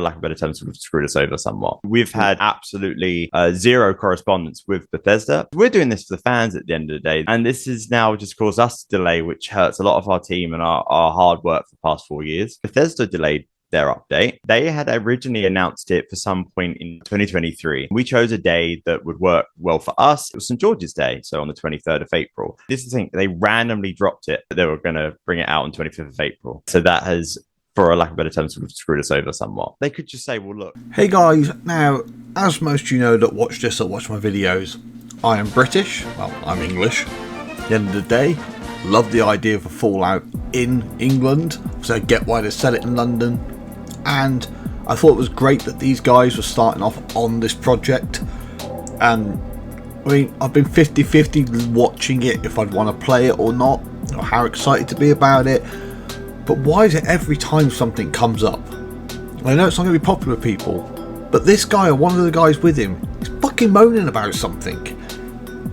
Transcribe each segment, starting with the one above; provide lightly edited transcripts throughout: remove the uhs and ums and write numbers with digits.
lack of better term, sort of screwed us over somewhat. We've had absolutely zero correspondence with Bethesda. We're doing this for the fans at the end of the day, and this has now just caused us to delay, which hurts a lot of our team and our hard work for the past 4 years. Bethesda delayed their update. They had originally announced it for some point in 2023. We chose a day that would work well for us. It was St. George's Day, so on the 23rd of April. This is the thing, they randomly dropped it. They were going to bring it out on 25th of April. So that has, for a lack of better term, sort of screwed us over somewhat. They could just say, well, look. Hey guys, now, as most of you know that watch this or watch my videos, I am British. Well, I'm English. At the end of the day, love the idea of a Fallout in England. So I get why they set it in London. And I thought it was great that these guys were starting off on this project. And I mean, I've been 50-50 watching it if I'd want to play it or not, or how excited to be about it. But why is it every time something comes up? I know it's not going to be popular with people, but this guy or one of the guys with him is fucking moaning about something.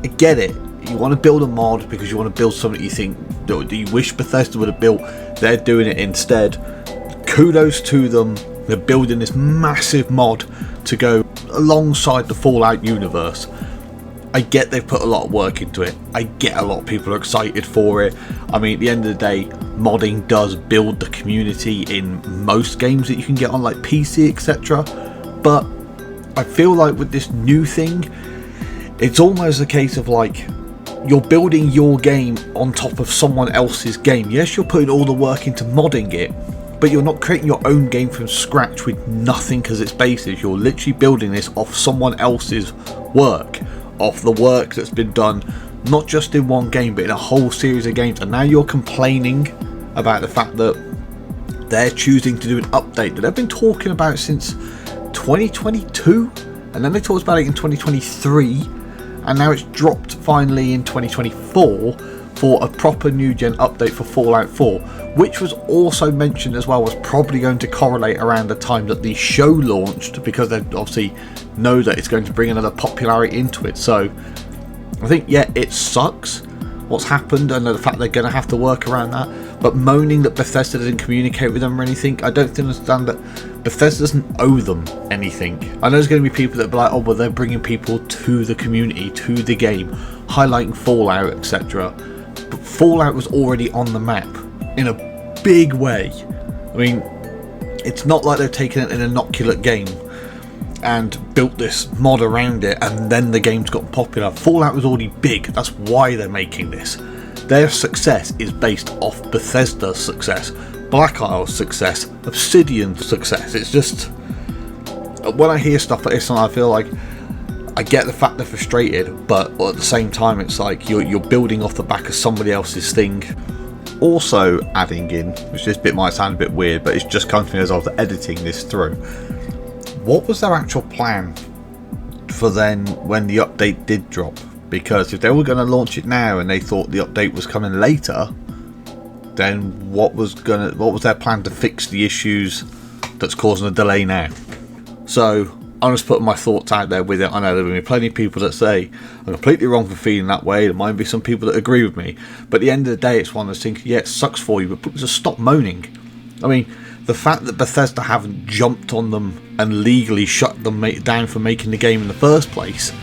I get it. You want to build a mod because you want to build something you think that you wish Bethesda would have built. They're doing it instead. Kudos to them. They're building this massive mod to go alongside the Fallout universe. I get they've put a lot of work into it. I get a lot of people are excited for it. I mean, at the end of the day, modding does build the community in most games that you can get on like PC, etc. But I feel like with this new thing, it's almost a case of like, you're building your game on top of someone else's game. Yes, you're putting all the work into modding it, but you're not creating your own game from scratch with nothing as its basis. You're literally building this off someone else's work, off the work that's been done, not just in one game, but in a whole series of games. And now you're complaining about the fact that they're choosing to do an update that they've been talking about since 2022, and then they talked about it in 2023, and now it's dropped finally in 2024 for a proper new gen update for Fallout 4, which was also mentioned as well was probably going to correlate around the time that the show launched, because they obviously know that it's going to bring another popularity into it. So I think, yeah, it sucks what's happened and the fact they're going to have to work around that, but moaning that Bethesda didn't communicate with them or anything, I don't understand that. Bethesda doesn't owe them anything. I know there's going to be people that be like, oh, well, they're bringing people to the community, to the game, highlighting Fallout, etc. But Fallout was already on the map in a big way. I mean, it's not like they've taken an innocuous game and built this mod around it and then the game's got popular. Fallout was already big. That's why they're making this. Their success is based off Bethesda's success, Black Isle's success, Obsidian's success. It's just, when I hear stuff like this, and I feel like I get the fact they're frustrated, but at the same time it's like you're building off the back of somebody else's thing. Also adding in, which this bit might sound a bit weird, but it's just come to me as I was editing this through, what was their actual plan for then when the update did drop? Because if they were going to launch it now and they thought the update was coming later, then what was their plan to fix the issues that's causing a delay now? So I'm just putting my thoughts out there with it. I know there will be plenty of people that say I'm completely wrong for feeling that way. There might be some people that agree with me, but at the end of the day, it's one of those things. Yeah, it sucks for you, but just stop moaning. I mean, the fact that Bethesda haven't jumped on them and legally shut them down for making the game in the first place,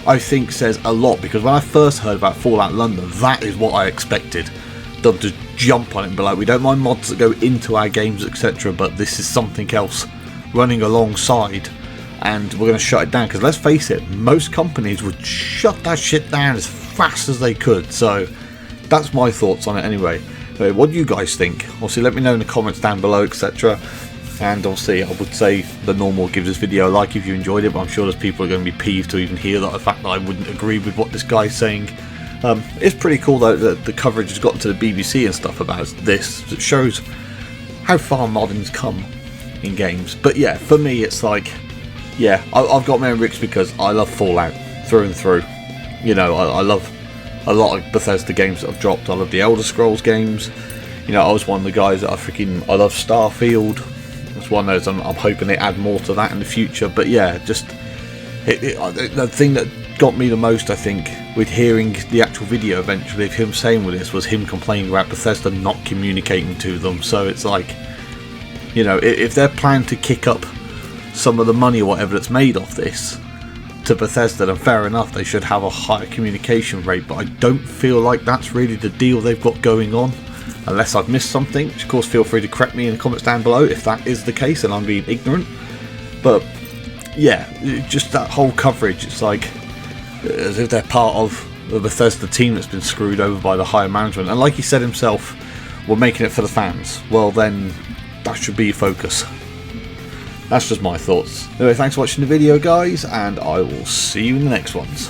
I think says a lot, because when I first heard about Fallout London, that is what I expected. Them to jump on it and be like, we don't mind mods that go into our games, etc., but this is something else running alongside and we're going to shut it down. Because let's face it, most companies would shut that shit down as fast as they could. So that's my thoughts on it anyway. What do you guys think? Obviously let me know in the comments down below, etc. And obviously I would say the normal, give this video a like if you enjoyed it, but I'm sure there's people who are going to be peeved to even hear that, the fact that I wouldn't agree with what this guy's saying. It's pretty cool though that the coverage has gotten to the BBC and stuff about this. It shows how far modding's come in games. But yeah, for me it's like, yeah, I've got my own ricks because I love Fallout through and through. You know, I love a lot of Bethesda games that have dropped. I love the Elder Scrolls games. You know, I was one of the guys that I love Starfield. It's one of those I'm hoping they add more to that in the future. But yeah, just the thing that got me the most, I think, with hearing the actual video eventually of him saying with this, was him complaining about Bethesda not communicating to them. So it's like, you know, if they're planning to kick up some of the money or whatever that's made off this to Bethesda, then fair enough, they should have a higher communication rate, but I don't feel like that's really the deal they've got going on, unless I've missed something, which of course feel free to correct me in the comments down below if that is the case and I'm being ignorant. But yeah, just that whole coverage, it's like as if they're part of the Bethesda team that's been screwed over by the higher management, and like he said himself, we're making it for the fans. Well then, that should be your focus. That's just my thoughts. Anyway, thanks for watching the video guys, and I will see you in the next ones.